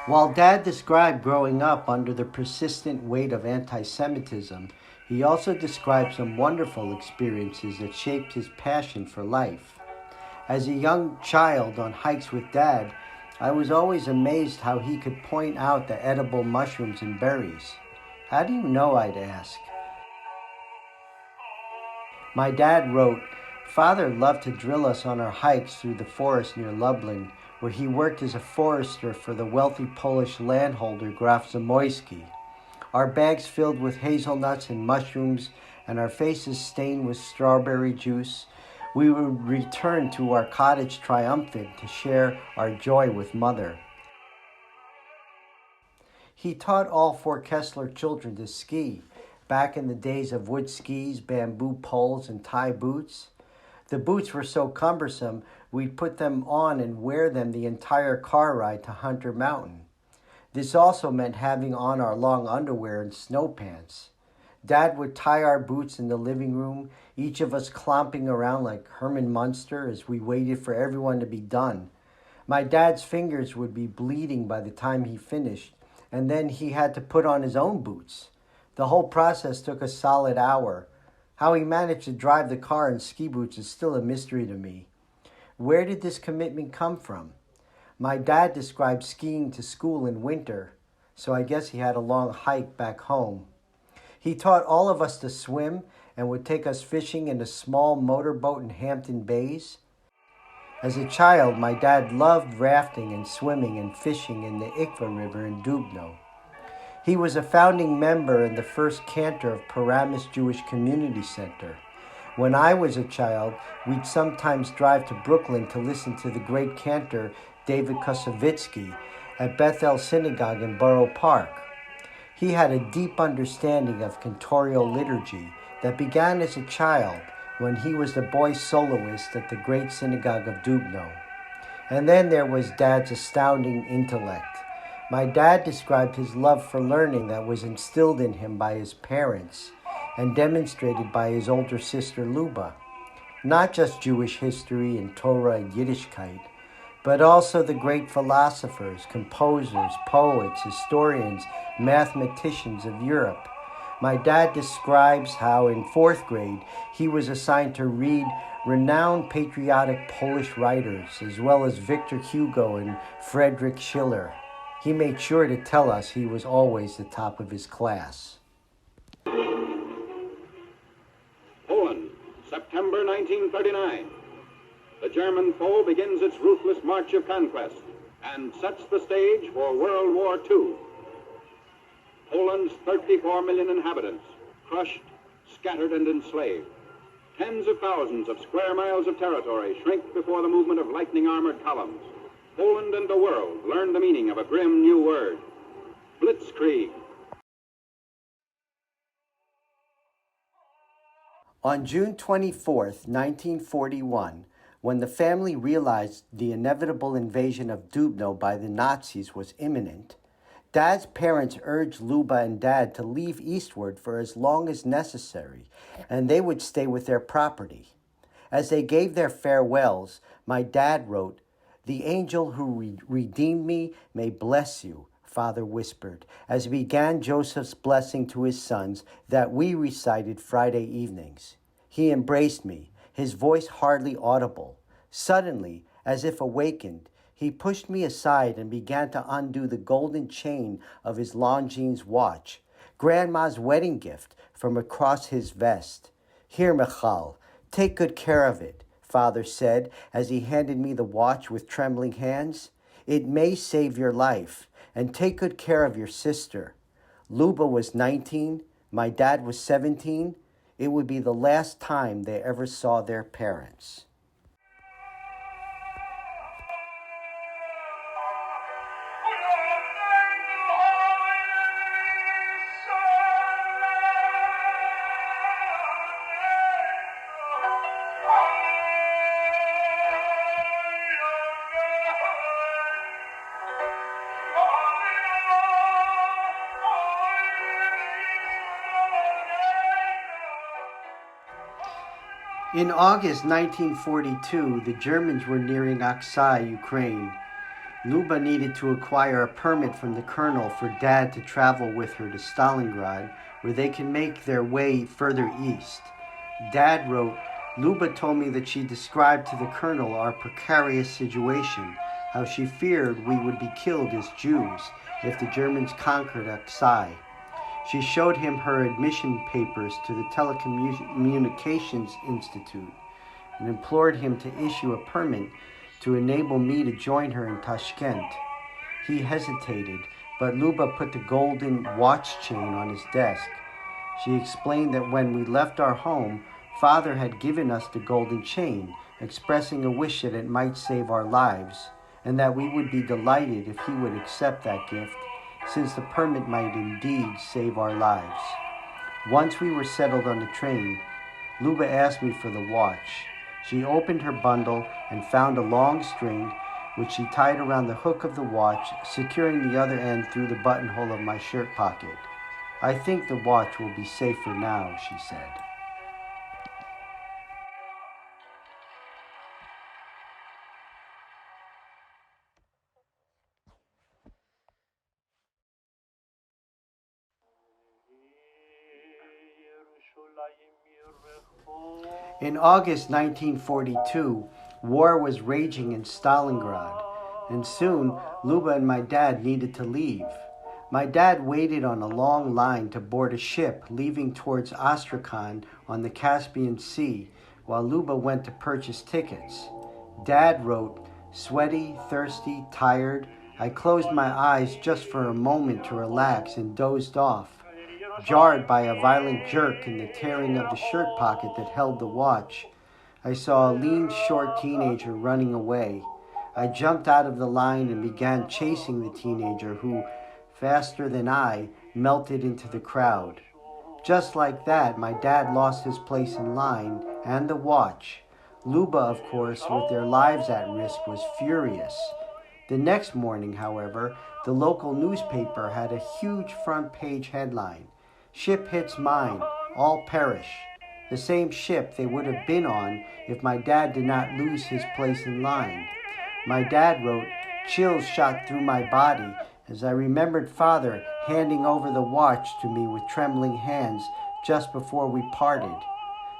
While Dad described growing up under the persistent weight of anti Semitism, he also described some wonderful experiences that shaped his passion for life. As a young child on hikes with Dad, I was always amazed how he could point out the edible mushrooms and berries. How do you know? I'd ask. My dad wrote, Father loved to drill us on our hikes through the forest near Lublin, where he worked as a forester for the wealthy Polish landholder Graf Zamoyski. Our bags filled with hazelnuts and mushrooms, and our faces stained with strawberry juice. We would return to our cottage triumphant to share our joy with Mother. He taught all four Kesler children to ski, back in the days of wood skis, bamboo poles, and tie boots. The boots were so cumbersome, we'd put them on and wear them the entire car ride to Hunter Mountain. This also meant having on our long underwear and snow pants. Dad would tie our boots in the living room, each of us clomping around like Herman Munster as we waited for everyone to be done. My dad's fingers would be bleeding by the time he finished, and then he had to put on his own boots. The whole process took a solid hour. How he managed to drive the car in ski boots is still a mystery to me. Where did this commitment come from? My dad described skiing to school in winter, so I guess he had a long hike back home. He taught all of us to swim and would take us fishing in a small motorboat in Hampton Bays. As a child, my dad loved rafting and swimming and fishing in the Ikva River in Dubno. He was a founding member and the first cantor of Paramus Jewish Community Center. When I was a child, we'd sometimes drive to Brooklyn to listen to the great cantor David Kosovitsky at Bethel Synagogue in Borough Park. He had a deep understanding of cantorial liturgy that began as a child when he was the boy soloist at the great synagogue of Dubno. And then there was Dad's astounding intellect. My dad described his love for learning that was instilled in him by his parents and demonstrated by his older sister Luba. Not just Jewish history and Torah and Yiddishkeit, but also the great philosophers, composers, poets, historians, mathematicians of Europe. My dad describes how in fourth grade he was assigned to read renowned patriotic Polish writers, as well as Victor Hugo and Friedrich Schiller. He made sure to tell us he was always the top of his class. Poland, September 1939. The German foe begins its ruthless march of conquest and sets the stage for World War II. Poland's 34 million inhabitants, crushed, scattered, and enslaved. Tens of thousands of square miles of territory shrink before the movement of lightning-armored columns. Poland and the world learn the meaning of a grim new word, blitzkrieg. On June 24th, 1941, when the family realized the inevitable invasion of Dubno by the Nazis was imminent, Dad's parents urged Luba and Dad to leave eastward for as long as necessary, and they would stay with their property. As they gave their farewells, my dad wrote, "The angel who redeemed me may bless you," Father whispered, as he began Joseph's blessing to his sons that we recited Friday evenings. He embraced me, his voice hardly audible. Suddenly, as if awakened, he pushed me aside and began to undo the golden chain of his Longines watch, Grandma's wedding gift, from across his vest. "Here, Michal, take good care of it," Father said as he handed me the watch with trembling hands. "It may save your life, and take good care of your sister." Luba was 19, my dad was 17. It would be the last time they ever saw their parents. In August 1942, the Germans were nearing Aksai, Ukraine. Luba needed to acquire a permit from the colonel for Dad to travel with her to Stalingrad, where they can make their way further east. Dad wrote, Luba told me that she described to the colonel our precarious situation, how she feared we would be killed as Jews if the Germans conquered Aksai. She showed him her admission papers to the Telecommunications Institute and implored him to issue a permit to enable me to join her in Tashkent. He hesitated, but Luba put the golden watch chain on his desk. She explained that when we left our home, Father had given us the golden chain, expressing a wish that it might save our lives, and that we would be delighted if he would accept that gift, since the permit might indeed save our lives. Once we were settled on the train, Luba asked me for the watch. She opened her bundle and found a long string, which she tied around the hook of the watch, securing the other end through the buttonhole of my shirt pocket. I think the watch will be safer now, she said. In August 1942, war was raging in Stalingrad, and soon Luba and my dad needed to leave. My dad waited on a long line to board a ship leaving towards Astrakhan on the Caspian Sea, while Luba went to purchase tickets. Dad wrote, sweaty, thirsty, tired. I closed my eyes just for a moment to relax and dozed off, jarred by a violent jerk in the tearing of the shirt pocket that held the watch. I saw a lean, short teenager running away. I jumped out of the line and began chasing the teenager who, faster than I, melted into the crowd. Just like that, my dad lost his place in line and the watch. Luba, of course, with their lives at risk, was furious. The next morning, however, the local newspaper had a huge front page headline, "Ship hits mine, all perish." The same ship they would have been on if my dad did not lose his place in line. My dad wrote, chills shot through my body as I remembered Father handing over the watch to me with trembling hands just before we parted.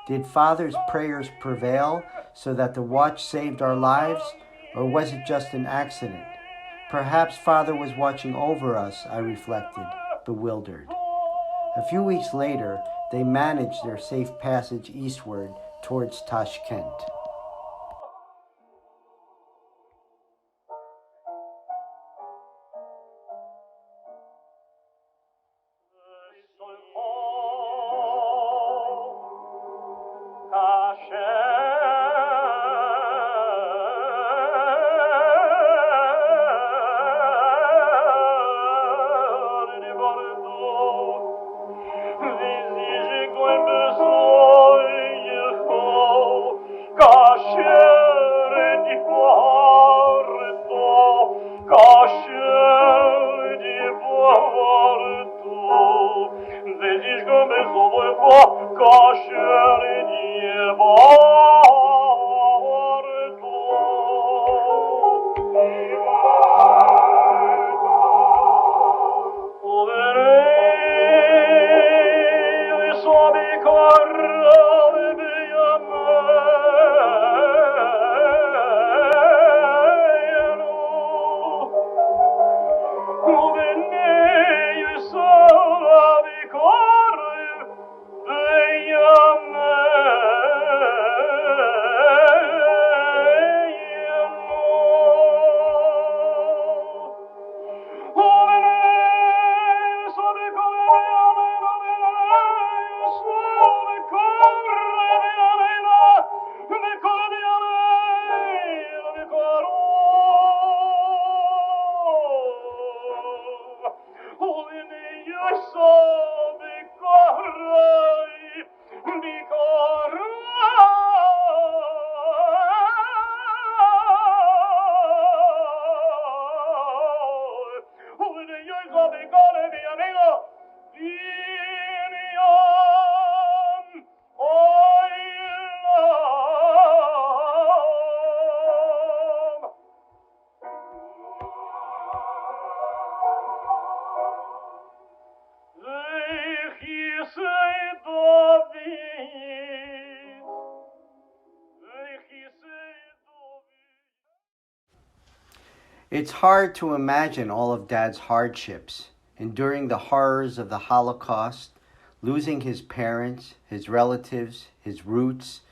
Did Father's prayers prevail so that the watch saved our lives, or was it just an accident? Perhaps Father was watching over us, I reflected, bewildered. A few weeks later, they managed their safe passage eastward towards Tashkent. It's hard to imagine all of Dad's hardships, enduring the horrors of the Holocaust, losing his parents, his relatives, his roots,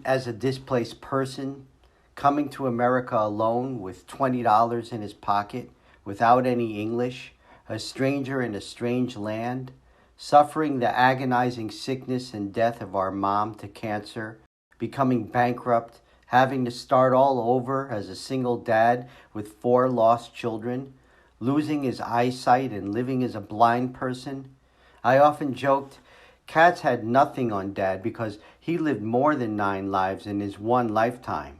as a displaced person, coming to America alone with $20 in his pocket, without any English, a stranger in a strange land, suffering the agonizing sickness and death of our mom to cancer, becoming bankrupt, having to start all over as a single dad with 4 lost children, losing his eyesight and living as a blind person. I often joked, Katz had nothing on Dad because he lived more than 9 lives in his one lifetime.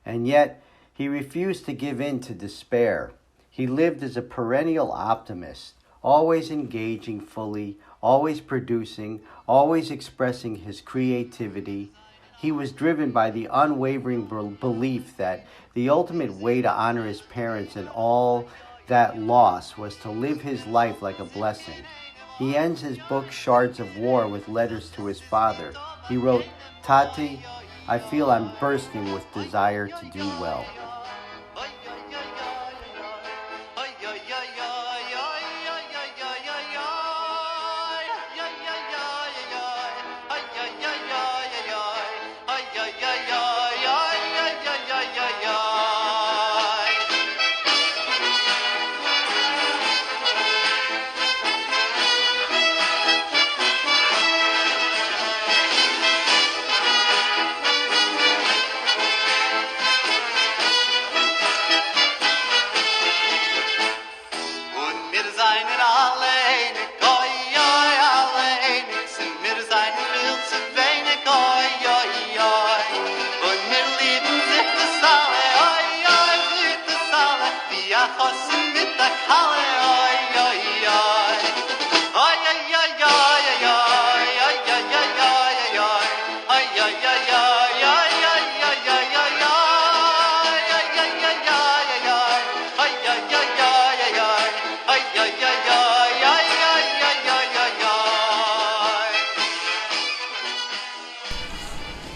And yet, he refused to give in to despair. He lived as a perennial optimist, always engaging fully, always producing, always expressing his creativity. He was driven by the unwavering belief that the ultimate way to honor his parents and all that loss was to live his life like a blessing. He ends his book, Shards of War, with letters to his father. He wrote, "Tati, I feel I'm bursting with desire to do well."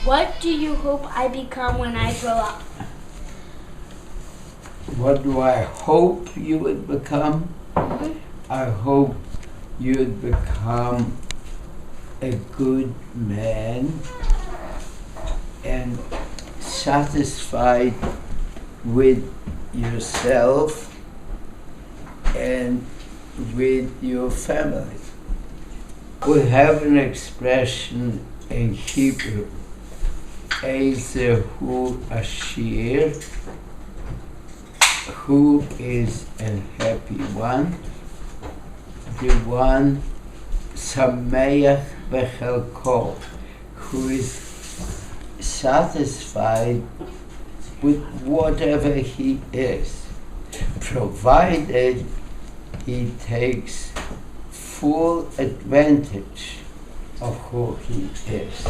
What do you hope I become when I grow up? What do I hope you would become? Mm-hmm. I hope you'd become a good man and satisfied with yourself and with your family. We have an expression in Hebrew, Ezehu Ashir, who is a happy one, the one Sameach Bechelko, who is satisfied with whatever he is, provided he takes full advantage of who he is.